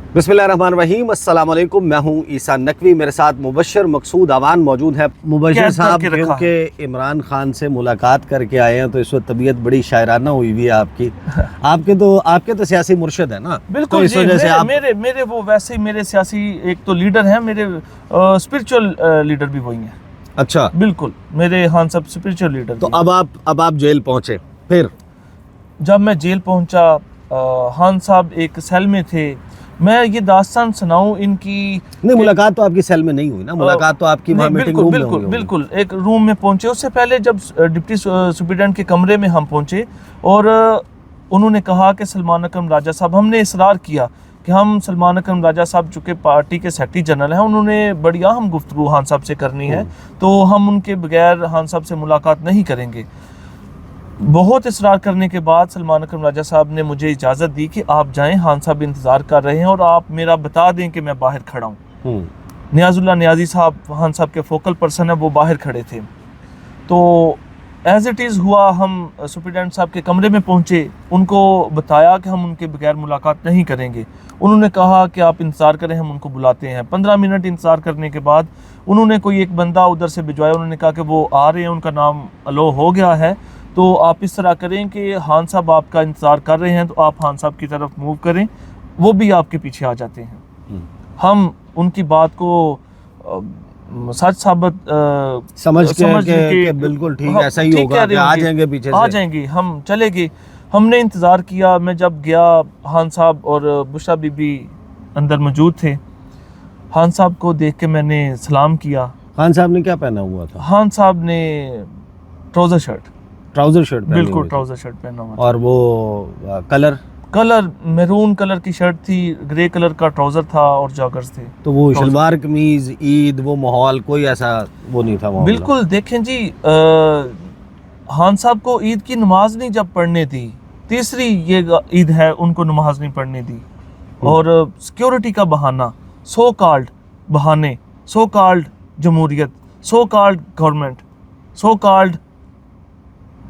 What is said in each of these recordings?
बिस्मिल्लाहिर्रहमानिर्रहीम, अस्सलाम वालेकुम। मैं हूं ईसा नकवी, मेरे साथ मुबशर मकसूद अवान मौजूद है। मुबशर साहब क्योंकि इमरान खान से मुलाकात करके आए हैं तो इस वक्त तबीयत बड़ी शायराना हुई हुई है आपकी। आपके तो सियासी मुर्शिद है ना, बिल्कुल तो इस वजह से आप मेरे वो वैसे ही मेरे सियासी एक तो लीडर हैं, मेरे स्पिरिचुअल लीडर भी वही हैं। अच्छा, बिल्कुल मेरे हाँ सब स्पिरिचुअल लीडर। तो अब आप जेल पहुंचे। फिर जब मैं जेल पहुंचा, खान साहब एक सेल में थे। मैं ये दास्तान सुनाऊं इनकी। नहीं, मुलाकात तो आपकी सेल में नहीं हुई ना, मुलाकात तो आपकी वहाँ मीटिंग रूम में हुई। बिल्कुल एक रूम में पहुंचे। उससे पहले जब डिप्टी सुपरिटेंडेंट के कमरे में हम पहुंचे और उन्होंने कहा कि सलमान अकरम राजा साहब, हमने इसरार किया कि हम सलमान अकरम राजा साहब चूँकि पार्टी के सेक्रेटरी जनरल हैं, उन्होंने बड़ी अहम गुफ्तगू खान साहब से करनी है, तो हम उनके बगैर खान साहब से मुलाकात नहीं करेंगे। बहुत इसरार करने के बाद सलमान अकरम राजा साहब ने मुझे इजाज़त दी कि आप जाएं, खान साहब इंतज़ार कर रहे हैं और आप मेरा बता दें कि मैं बाहर खड़ा हूँ। नियाजुल्लाह नियाजी साहब खान साहब के फोकल पर्सन है, वो बाहर खड़े थे। तो एज इट इज़ हुआ, हम सुपरिटेंडेंट साहब के कमरे में पहुँचे, उनको बताया कि हम उनके बगैर मुलाकात नहीं करेंगे। उन्होंने कहा कि आप इंतज़ार करें, हम उनको बुलाते हैं। 15 मिनट इंतज़ार करने के बाद उन्होंने कोई एक बंदा उधर से भिजवाया। उन्होंने कहा कि वो आ रहे हैं, उनका नाम अलो हो गया है, तो आप इस तरह करें कि खान साहब आपका इंतज़ार कर रहे हैं, तो आप खान साहब की तरफ मूव करें, वो भी आपके पीछे आ जाते हैं। हम उनकी बात को सच साबित समझ के बिल्कुल ठीक, ऐसा ही होगा कि आ जाएंगे पीछे से। आ जाएंगे, हम चले गए। हमने इंतज़ार किया। मैं जब गया, खान साहब और बुशरा बीबी अंदर मौजूद थे। खान साहब को देख के मैंने सलाम किया। खान साहब ने क्या पहना हुआ था? खान साहब ने ट्राउज़र शर्ट बिल्कुल ट्राउज़र शर्ट पहना हुआ। और वो कलर मैरून कलर की शर्ट थी, ग्रे कलर का ट्राउज़र था और जॉगर्स थे। तो वो शलवार कमीज, ईद, वो माहौल कोई ऐसा वो नहीं था। बिल्कुल देखें जी, खान साहब को ईद की नमाज नहीं जब पढ़ने दी, तीसरी ये ईद है, उनको नमाज नहीं पढ़ने दी। और सिक्योरिटी का बहाना, सो कॉल्ड बहाने, सो कॉल्ड जमहूरियत, so called government, so called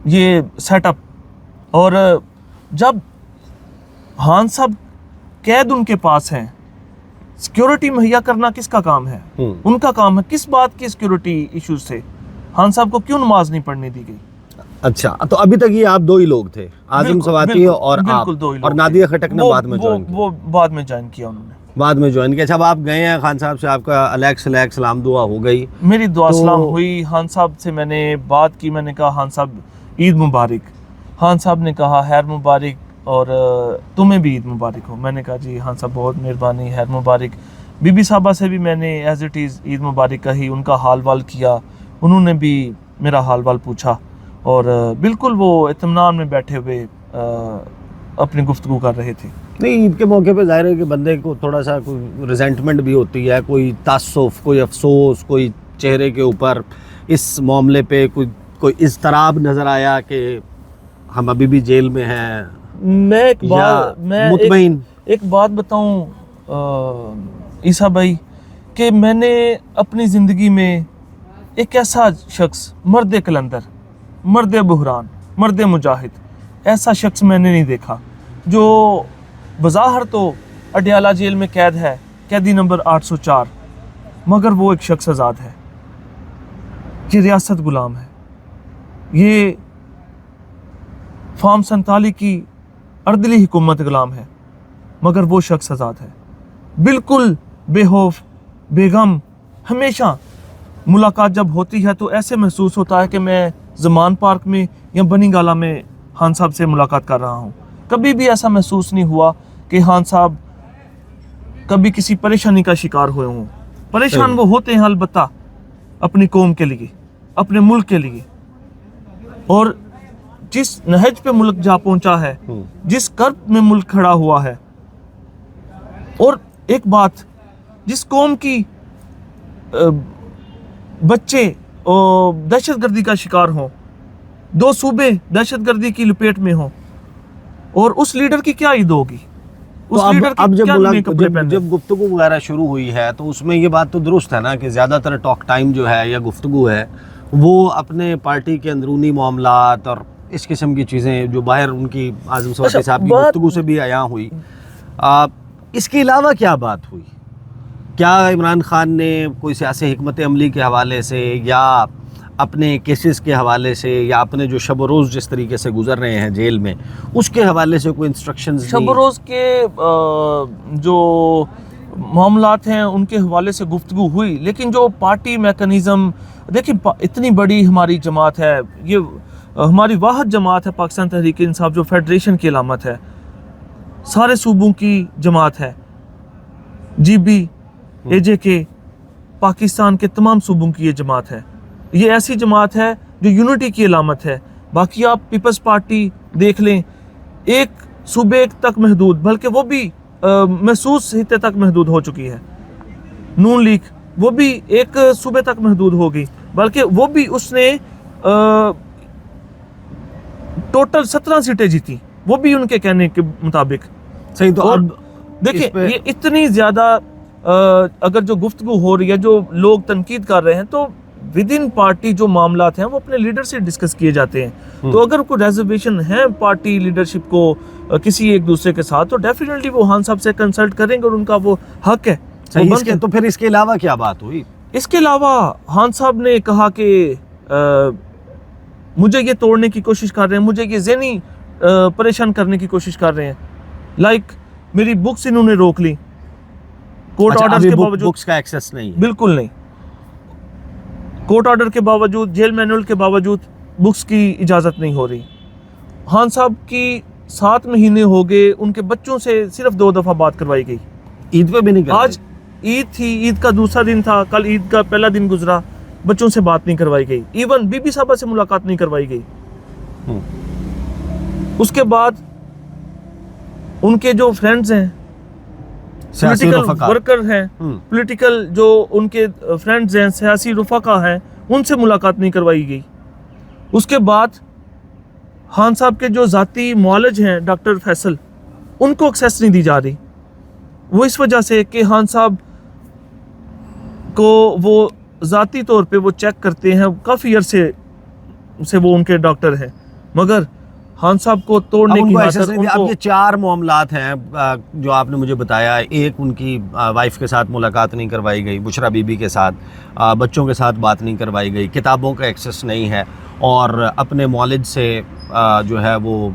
ये सेटअप। और जब खान साहब कैद उनके पास हैं, सिक्योरिटी मुहैया करना किसका काम है? उनका काम है। किस बात की सिक्योरिटी इश्यूज थे? खान साहब को क्यों नमाज नहीं पढ़ने दी गई? अच्छा, तो अभी तक ये आप दो ही लोग थे, आजम सवाती और आप, और नादिया खटक ने बाद में ज्वाइन किया। वो बाद में ज्वाइन किया, उन्होंने बाद में ज्वाइन किया। जब आप गए हैं खान साहब से, आपका अलैक्स सलाम दुआ हो गई? मेरी दुआ सलाम हुई। खान साहब से मैंने बात की, मैंने कहा खान साहब ईद मुबारक। खान साहब ने कहा खैर मुबारक, और तुम्हें भी ईद मुबारक हो। मैंने कहा जी खान साहब बहुत मेहरबानी, खैर मुबारक। बीबी साहबा से भी मैंने एज इट इज़ ईद मुबारक कही, उनका हाल वाल किया। उन्होंने भी मेरा हाल वाल पूछा और बिल्कुल वो इत्मीनान में बैठे हुए अपनी गुफ्तगू कर रहे थे। नहीं, ईद के मौके पे ज़ाहिर है कि बंदे को थोड़ा सा कोई रिजेंटमेंट भी होती है, कोई तासुफ, कोई अफसोस, कोई चेहरे के ऊपर इस मामले पे कोई इज़्तराब नज़र आया कि हम अभी भी जेल में हैं। मैं एक बात बताऊं ईसा भाई, कि मैंने अपनी ज़िंदगी में एक ऐसा शख्स, मर्द कलंदर, मर्द बुहरान, मर्द मुजाहिद, ऐसा शख्स मैंने नहीं देखा जो बज़ाहिर तो अडयाला जेल में कैद है, कैदी नंबर 804, मगर वो एक शख्स आज़ाद है। ये रियासत गुलाम है, ये फार्म 47 की अर्दली हुकूमत गुलाम है, मगर वो शख्स आज़ाद है, बिल्कुल बेखौफ बेगम। हमेशा मुलाकात जब होती है तो ऐसे महसूस होता है कि मैं ज़मान पार्क में या बनी गाला में खान साहब से मुलाकात कर रहा हूँ। कभी भी ऐसा महसूस नहीं हुआ कि खान साहब कभी किसी परेशानी का शिकार हुए हों। परेशान वो होते हैं अलबत्ता अपनी कौम के लिए, अपने मुल्क के लिए। और जिस नहज पे मुल्क जा पहुंचा है, जिस कर्ब में मुल्क खड़ा हुआ है, और एक बात, जिस कौम की बच्चे दहशतगर्दी का शिकार हों, 2 सूबे दहशतगर्दी की लपेट में हों, और उस लीडर की क्या ईद होगी? तो अब जब गुफ्तगू वगैरह शुरू हुई है तो उसमें ये बात तो दुरुस्त है ना कि ज़्यादातर टॉक टाइम जो है या गुफ्तगू है वो अपने पार्टी के अंदरूनी मामलात और इस किस्म की चीज़ें जो बाहर उनकी आज़म सवाती साहब की गुफ्तगू से भी आया हुई। اس کے علاوہ کیا بات ہوئی؟ کیا عمران خان نے کوئی سیاسی حکمت عملی کے حوالے سے یا اپنے کیسز کے حوالے سے یا اپنے جو شب و روز جس طریقے سے گزر رہے ہیں جیل میں اس کے حوالے سے کوئی انسٹرکشنز دی؟ شب و روز کے جو معاملات ہیں ان کے حوالے سے گفتگو ہوئی، لیکن جو پارٹی میکنزم، دیکھیں اتنی بڑی ہماری جماعت ہے، یہ ہماری واحد جماعت ہے پاکستان تحریک انصاف جو فیڈریشن کی علامت ہے، سارے صوبوں کی جماعت ہے، جی بی اے جے کے، پاکستان کے تمام صوبوں کی یہ جماعت ہے، یہ ایسی جماعت ہے جو یونٹی کی علامت ہے۔ باقی آپ پیپلز پارٹی دیکھ لیں، ایک صوبے تک محدود، بلکہ وہ بھی محسوس حصے تک محدود ہو چکی ہے۔ نون لیگ وہ بھی ایک صوبے تک محدود ہو گئی، بلکہ وہ بھی اس نے ٹوٹل 17 سیٹیں جیتی، وہ بھی ان کے کہنے کے مطابق۔ صحیح، تو اب دیکھیں یہ اتنی زیادہ اگر جو گفتگو ہو رہی ہے، جو لوگ تنقید کر رہے ہیں، تو ود ان پارٹی جو معاملات ہیں وہ اپنے لیڈر سے ڈسکس کیے جاتے ہیں۔ تو اگر کوئی ریزرویشن ہے پارٹی لیڈرشپ کو کسی ایک دوسرے کے ساتھ، تو ڈیفینیٹلی وہ خان صاحب سے کنسلٹ کریں گے اور ان کا وہ حق ہے۔ تو پھر اس کے علاوہ کیا بات ہوئی؟ اس کے علاوہ خان صاحب نے کہا کہ مجھے یہ توڑنے کی کوشش کر رہے ہیں، مجھے یہ ذہنی پریشان کرنے کی کوشش کر رہے ہیں، لائک میری بکس انہوں نے روک لی، کورٹ آرڈر کے باوجود بکس کا ایکسس نہیں ہے؟ بالکل نہیں، کورٹ آرڈر کے باوجود، جیل مینول کے باوجود بکس کی اجازت نہیں ہو رہی۔ خان صاحب کی 7 مہینے ہو گئے، ان کے بچوں سے صرف 2 دفعہ بات کروائی گئی، عید پہ بھی نہیں کروائی؟ آج عید تھی، عید کا دوسرا دن تھا، کل عید کا پہلا دن گزرا، بچوں سے بات نہیں کروائی گئی، ایون بی بی صاحبہ سے ملاقات نہیں کروائی گئی۔ اس کے بعد ان کے جو فرینڈز ہیں، پولیٹیکل ورکر ہیں، پولیٹیکل جو ان کے فرینڈز ہیں، سیاسی رفقا ہیں، ان سے ملاقات نہیں کروائی گئی۔ اس کے بعد خان صاحب کے جو ذاتی معالج ہیں ڈاکٹر فیصل، ان کو ایکسیس نہیں دی جا رہی، وہ اس وجہ سے کہ خان صاحب کو وہ ذاتی طور پہ وہ چیک کرتے ہیں، کافی عرصے سے وہ ان کے ڈاکٹر ہیں، مگر خان صاحب کو توڑنے کی خاطر اب یہ 4 معاملات ہیں جو آپ نے مجھے بتایا۔ ایک ان کی وائف کے ساتھ ملاقات نہیں کروائی گئی، بشرا بی بی کے ساتھ، بچوں کے ساتھ بات نہیں کروائی گئی، کتابوں کا ایکسیس نہیں ہے، اور اپنے معالج سے جو ہے وہ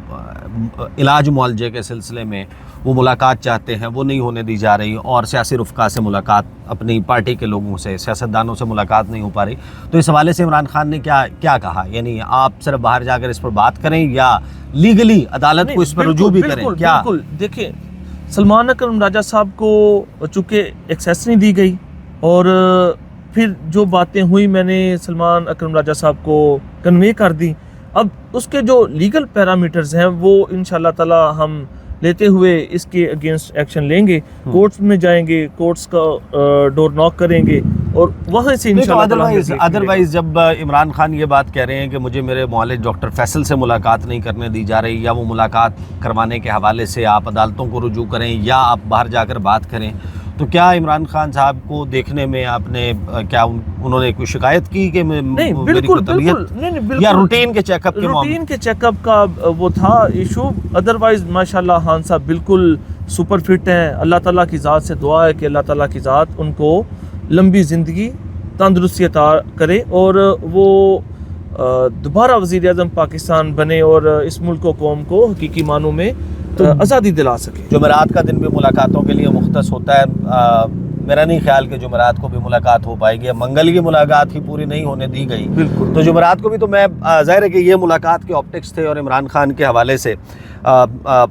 علاج معالجے کے سلسلے میں وہ ملاقات چاہتے ہیں، وہ نہیں ہونے دی جا رہی، اور سیاسی رفقا سے ملاقات، اپنی پارٹی کے لوگوں سے، سیاستدانوں سے ملاقات نہیں ہو پا رہی۔ تو اس حوالے سے عمران خان نے کیا کہا؟ یعنی آپ صرف باہر جا کر اس پر بات کریں یا لیگلی عدالت کو اس پر رجوع بھی کریں؟ کیا بالکل، دیکھیں سلمان اکرم راجہ صاحب کو چونکہ ایکسیس نہیں دی گئی، اور پھر جو باتیں ہوئی میں نے سلمان اکرم راجہ صاحب کو کنوے کر دی۔ اب اس کے جو لیگل پیرامیٹرز ہیں وہ انشاءاللہ تعالی ہم لیتے ہوئے اس کے اگینسٹ ایکشن لیں گے، کورٹس میں جائیں گے، کورٹس کا ڈور ناک کریں گے، اور وہاں سے انشاءاللہ تعالی۔ ادروائز جب عمران خان یہ بات کہہ رہے ہیں کہ مجھے میرے معالج ڈاکٹر فیصل سے ملاقات نہیں کرنے دی جا رہی، یا وہ ملاقات کروانے کے حوالے سے آپ عدالتوں کو رجوع کریں یا آپ باہر جا کر بات کریں، تو کیا عمران خان صاحب کو دیکھنے میں آپ نے کیا انہوں نے کوئی شکایت کی کہ نہیں، بالکل یا روٹین کے چیک اپ کے معاملے؟ روٹین کے چیک اپ کا وہ تھا ایشو، ادروائز ماشاءاللہ خان صاحب بالکل سپر فٹ ہیں۔ اللہ تعالیٰ کی ذات سے دعا ہے کہ اللہ تعالیٰ کی ذات ان کو لمبی زندگی، تندرستی عطا کرے، اور وہ دوبارہ وزیر اعظم پاکستان بنے اور اس ملک و قوم کو حقیقی معنوں میں آزادی دلا سکے۔ جمعرات کا دن بھی ملاقاتوں کے لیے مختص ہوتا ہے، میرا نہیں خیال کہ جمعرات کو بھی ملاقات ہو پائے گی، منگل کی ملاقات ہی پوری نہیں ہونے دی گئی، بالکل، تو جمعرات کو بھی تو میں ظاہر ہے کہ یہ ملاقات کے آپٹکس تھے، اور عمران خان کے حوالے سے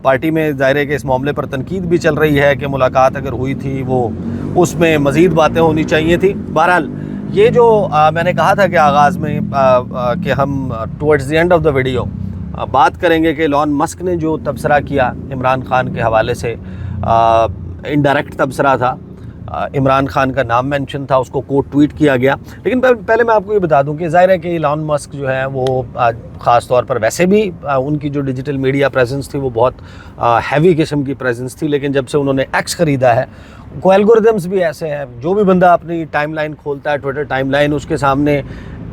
پارٹی میں ظاہر ہے کہ اس معاملے پر تنقید بھی چل رہی ہے کہ ملاقات اگر ہوئی تھی وہ اس میں مزید باتیں ہونی چاہیے تھی۔ بہرحال یہ جو میں نے کہا تھا کہ آغاز میں کہ ہم towards the end of the video بات کریں گے کہ ایلان مسک نے جو تبصرہ کیا عمران خان کے حوالے سے، انڈائریکٹ تبصرہ تھا، عمران خان کا نام مینشن تھا، اس کو کوٹ ٹویٹ کیا گیا۔ لیکن پہلے میں آپ کو یہ بتا دوں کہ ظاہر ہے کہ ایلان مسک جو ہے وہ خاص طور پر ویسے بھی ان کی جو ڈیجیٹل میڈیا پریزنس تھی وہ بہت ہیوی قسم کی پریزنس تھی، لیکن جب سے انہوں نے ایکس خریدا ہے، الگورتھمز بھی ایسے ہیں، جو بھی بندہ اپنی ٹائم لائن کھولتا ہے، ٹویٹر ٹائم لائن، اس کے سامنے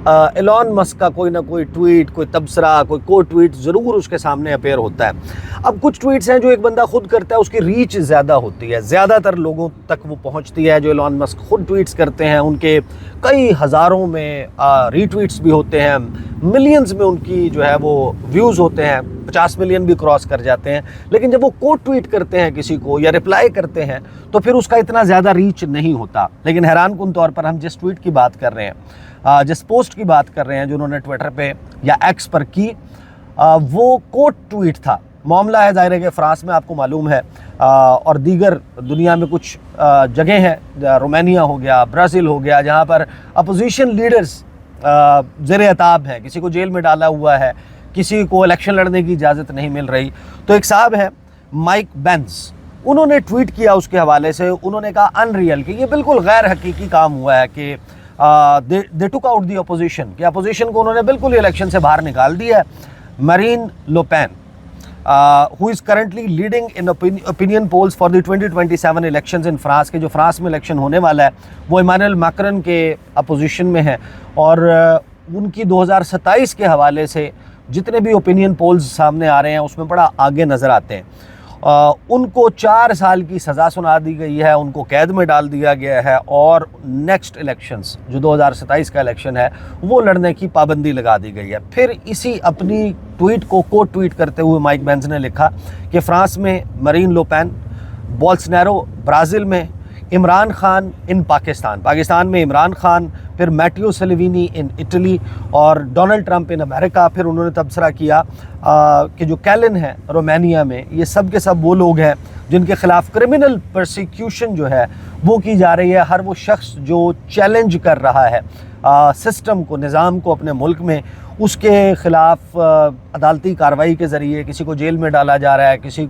एलॉन मस्क का कोई ना कोई ट्वीट, कोई तबसरा, कोई को ट्वीट ज़रूर उसके सामने अपेयर होता है। अब कुछ ट्वीट्स हैं जो एक बंदा खुद करता है, उसकी रीच ज़्यादा होती है, ज़्यादातर लोगों तक वो पहुंचती है। जो एलॉन मस्क खुद ट्वीट्स करते हैं उनके कई हज़ारों में रीट्वीट्स भी होते हैं, मिलियंस में उनकी जो है वो व्यूज़ होते हैं, 50 मिलियन भी क्रॉस कर जाते हैं। लेकिन जब वो कोट ट्वीट करते हैं किसी को या रिप्लाई करते हैं तो फिर उसका इतना ज़्यादा रीच नहीं होता। लेकिन हैरान कुन तौर पर हम जिस ट्वीट की बात कर रहे हैं, जिस पोस्ट की बात कर रहे हैं जो उन्होंने ट्विटर पे या एक्स पर की, वो कोट ट्वीट था। मामला है ज़ाहिर है कि फ़्रांस में आपको मालूम है और दीगर दुनिया में कुछ जगह हैं, रोमानिया हो गया, ब्राज़ील हो गया, जहाँ पर अपोजिशन लीडर्स ज़ेर अताब हैं, किसी को जेल में डाला हुआ है, किसी को इलेक्शन लड़ने की इजाज़त नहीं मिल रही। तो एक साहब है माइक बेंस, उन्होंने ट्वीट किया उसके हवाले से, उन्होंने कहा अनरियल कि ये बिल्कुल गैर हकीकी काम हुआ है कि they took out the opposition, कि अपोजिशन को उन्होंने बिल्कुल इलेक्शन से बाहर निकाल दिया है। Marine Le Pen who is currently leading in opinion polls for the 2027 elections in France, के जो फ्रांस में इलेक्शन होने वाला है वो इमानुएल मैक्रॉन के अपोजिशन में है और उनकी 2027 के हवाले से जितने भी ओपिनियन पोल्स सामने आ रहे हैं उसमें बड़ा आगे नज़र आते हैं। उनको 4 साल की सज़ा सुना दी गई है, उनको कैद में डाल दिया गया है और नेक्स्ट इलेक्शंस जो 2027 का इलेक्शन है वो लड़ने की पाबंदी लगा दी गई है। फिर इसी अपनी ट्वीट को कोट ट्वीट करते हुए माइक बेंस ने लिखा कि फ्रांस में मरीन लोपेन, बोल्सोनारो ब्राज़ील में, इमरान खान इन पाकिस्तान में इमरान खान, फिर मैटियो सेल्विनी इन इटली और डोनाल्ड ट्रंप इन अमेरिका। फिर उन्होंने तबसरा किया कि जो कैलिन है रोमानिया में, ये सब के सब वो लोग हैं जिनके ख़िलाफ़ क्रिमिनल प्रोसिक्यूशन जो है वो की जा रही है। हर वो शख्स जो चैलेंज कर रहा है सिस्टम को, निज़ाम को अपने मुल्क में, उसके ख़िलाफ़ अदालती कार्रवाई के ज़रिए किसी को जेल में डाला जा रहा है, किसी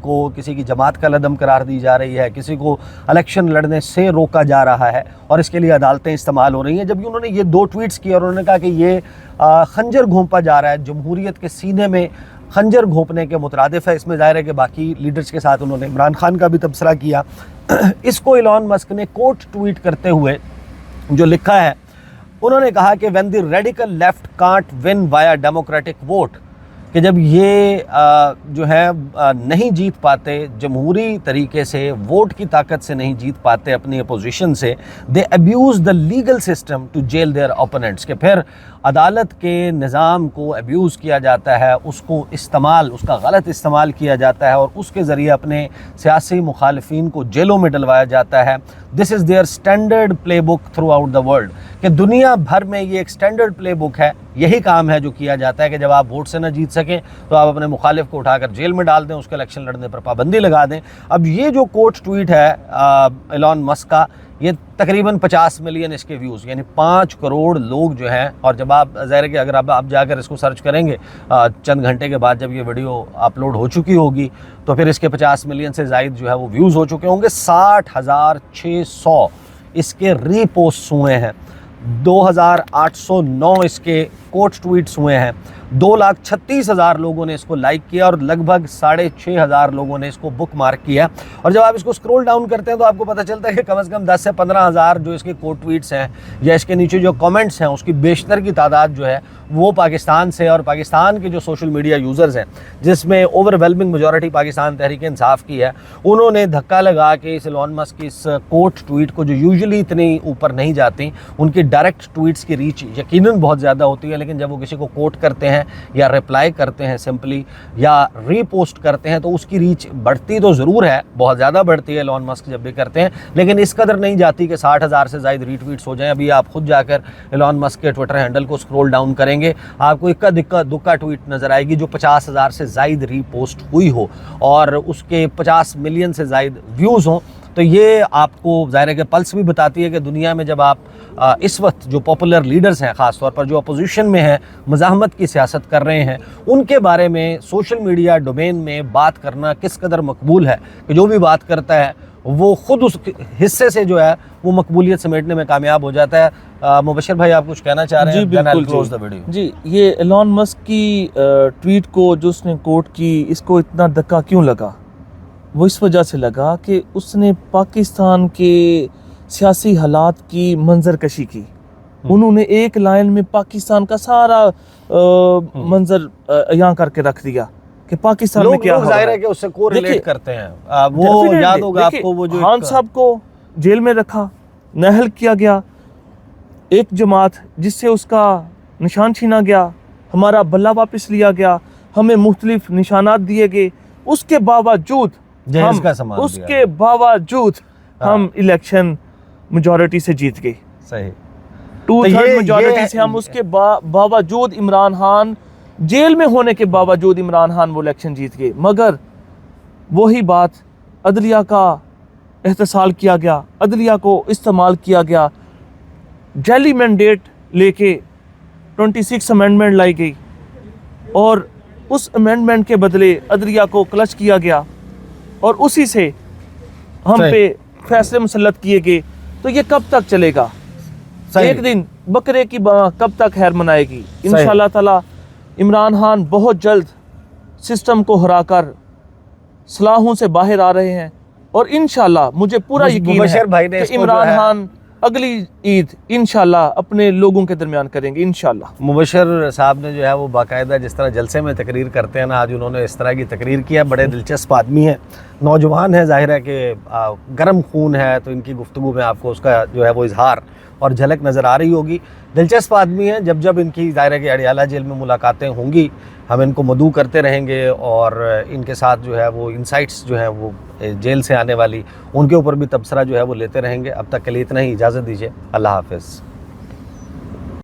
की जमात का लदम करार दी जा रही है, किसी को इलेक्शन लड़ने से रोका जा रहा है और इसके लिए अदालतें इस्तेमाल हो रही हैं। जबकि उन्होंने ये 2 ट्वीट्स किए और उन्होंने कहा कि ये खंजर घोंपा जा रहा है, जमहूरियत के सीने में खंजर घोंपने के मुतरादिफ है। इसमें ज़ाहिर है कि बाकी लीडर्स के साथ उन्होंने इमरान खान का भी तबसरा किया। इसको एलॉन मस्क ने कोट ट्वीट करते हुए जो लिखा है, उन्होंने कहा कि when the radical left can't win via democratic vote, कि जब ये जो है नहीं जीत पाते जमहूरी तरीके से, वोट की ताकत से नहीं जीत पाते अपनी अपोजिशन से, they abuse the legal system to jail their opponents, के फिर अदालत के निज़ाम को अब्यूज़ किया जाता है, उसका गलत इस्तेमाल किया जाता है और उसके ज़रिए अपने सियासी मुखालिफिन को जेलों में डलवाया जाता है। This is their standard play book through out the world, कि दुनिया भर में ये एक स्टैंडर्ड प्ले बुक है। यही काम है जो किया जाता है कि जब आप वोट से न जीत सकें तो आप अपने मुखालिफ को उठाकर जेल में डाल दें, उसके इलेक्शन लड़ने पर पाबंदी लगा दें। अब ये जो कोट ट्वीट है एलॉन मस्क का, ये तकरीबन 50 मिलियन इसके व्यूज़, यानी 5 करोड़ लोग जो हैं। और जब आप ज़ाहिर है कि अगर आप जाकर इसको सर्च करेंगे चंद घंटे के बाद जब ये वीडियो अपलोड हो चुकी होगी तो फिर इसके 50 मिलियन से ज़ायद जो है वो व्यूज़ हो चुके होंगे। 60,600 इसके रीपोस्ट हुए हैं, 2,809 इसके कोट ट्वीट्स हुए हैं, 2,36,000 लोगों ने इसको लाइक किया और लगभग 6,500 लोगों ने इसको बुक मार्क किया। और जब आप इसको स्क्रॉल डाउन करते हैं तो आपको पता चलता है कि कम से कम 10 से 15,000 जो इसके कोट ट्वीट्स हैं या इसके नीचे जो कमेंट्स हैं उसकी बेशतर की तादाद जो है वो पाकिस्तान से, और पाकिस्तान के जो सोशल मीडिया यूज़र्स हैं जिसमें ओवरवेलमिंग मेजॉरिटी पाकिस्तान तहरीक इंसाफ की है, उन्होंने धक्का लगा के इस एलॉन मस्क की इस कोट ट्वीट को, जो यूजुअली इतनी ऊपर नहीं जाती, उनकी डायरेक्ट ट्वीट्स की रीच यकीनन बहुत ज़्यादा होती है, लेकिन जब वो किसी को कोट करते हैं या रिप्लाई करते हैं सिंपली या रीपोस्ट करते हैं तो उसकी रीच बढ़ती तो ज़रूर है, बहुत ज़्यादा बढ़ती है एलॉन मस्क जब भी करते हैं, लेकिन इस कदर नहीं जाती कि 60,000 से ज़ायद रीट्वीट्स हो जाएं। अभी आप खुद जाकर एलॉन मस्क के ट्विटर हैंडल को स्क्रॉल डाउन करेंगे, आपको इक्का दिक्का दुक्का ट्वीट नज़र आएगी जो 50,000 से ज़ायद रीपोस्ट हुई हो और उसके 50 मिलियन से ज़ायद व्यूज़ हों। तो ये आपको ज़ाहिर है कि पल्स भी बताती है कि दुनिया में जब आप इस वक्त जो पॉपुलर लीडर्स हैं, ख़ास तौर पर जो अपोजिशन में हैं, मज़ाहमत की सियासत कर रहे हैं, उनके बारे में सोशल मीडिया डोमेन में बात करना किस कदर मकबूल है कि जो भी बात करता है वो ख़ुद उस हिस्से से जो है वो मकबूलियत समेटने में कामयाब हो जाता है। मुबशर भाई, आप कुछ कहना चाह रहे हैं? जी बिल्कुल जी, ये एलॉन मस्क की ट्वीट को जो उसने कोट की, इसको इतना धक्का क्यों लगा? वो इस वजह से लगा कि उसने पाकिस्तान के सियासी हालात की मंजरकशी की। उन्होंने एक लाइन में पाकिस्तान का सारा मंजर यहाँ करके रख दिया कि पाकिस्तान में क्या लोग हो जाहिर रहा है है। कि उससे कोरिलेट देखिए, करते हैं। वो Definitely, याद होगा देखिए, आपको वो जो खान साहब को जेल में रखा, नहल किया गया, एक जमात जिससे उसका निशान छीना गया, हमारा बल्ला वापस लिया गया, हमें मुख्तलिफ निशानात दिए गए, उसके बावजूद जहेज का सामान दिया उसके बावजूद हम इलेक्शन मेजॉरिटी से जीत गए, सही। 2/3 ये- मेजॉरिटी से हम उसके बावजूद इमरान खान जेल में होने के बावजूद इमरान खान वो इलेक्शन जीत गए। मगर वही बात, अदलिया का एहतसाल किया गया, अदलिया को इस्तेमाल किया गया, जाली मैंडेट लेके 26 अमेंडमेंट लाई गई और उस अमेंडमेंट के बदले अदलिया को क्लच किया गया और उसी से हम सही। पे फैसले मुसल्लत किए गए। तो ये कब तक चलेगा? सही। एक दिन बकरे की कब तक खैर मनाएगी? इंशाल्लाह ताला इमरान खान बहुत जल्द सिस्टम को हराकर सलाहों से बाहर आ रहे हैं और इंशाल्लाह मुझे पूरा यकीन मुबशर भाई ने है कि इसको जो इमरान है- खान अगली ईद इंशाल्लाह अपने लोगों के दरमियान करेंगे इंशाल्लाह। मुबशर साहब ने जो है वो बाकायदा जिस तरह जलसे में तकरीर करते हैं ना, आज उन्होंने इस तरह की तकरीर किया। बड़े दिलचस्प आदमी हैं, नौजवान है, जाहिर है कि गर्म खून है, तो इनकी गुफ्तगू में आपको उसका जो है वो इजहार और झलक नज़र आ रही होगी। दिलचस्प आदमी हैं। जब जब इनकी जाहिर है कि अडियाला जेल में मुलाकातें होंगी, हम इनको मदऊ करते रहेंगे और इनके साथ जो है वो इंसाइट्स जो हैं वो जेल से आने वाली, उनके ऊपर भी तबसरा जो है वो लेते रहेंगे। अब तक के लिए इतना ही, इजाज़त दीजिए, अल्लाह हाफ़िज़।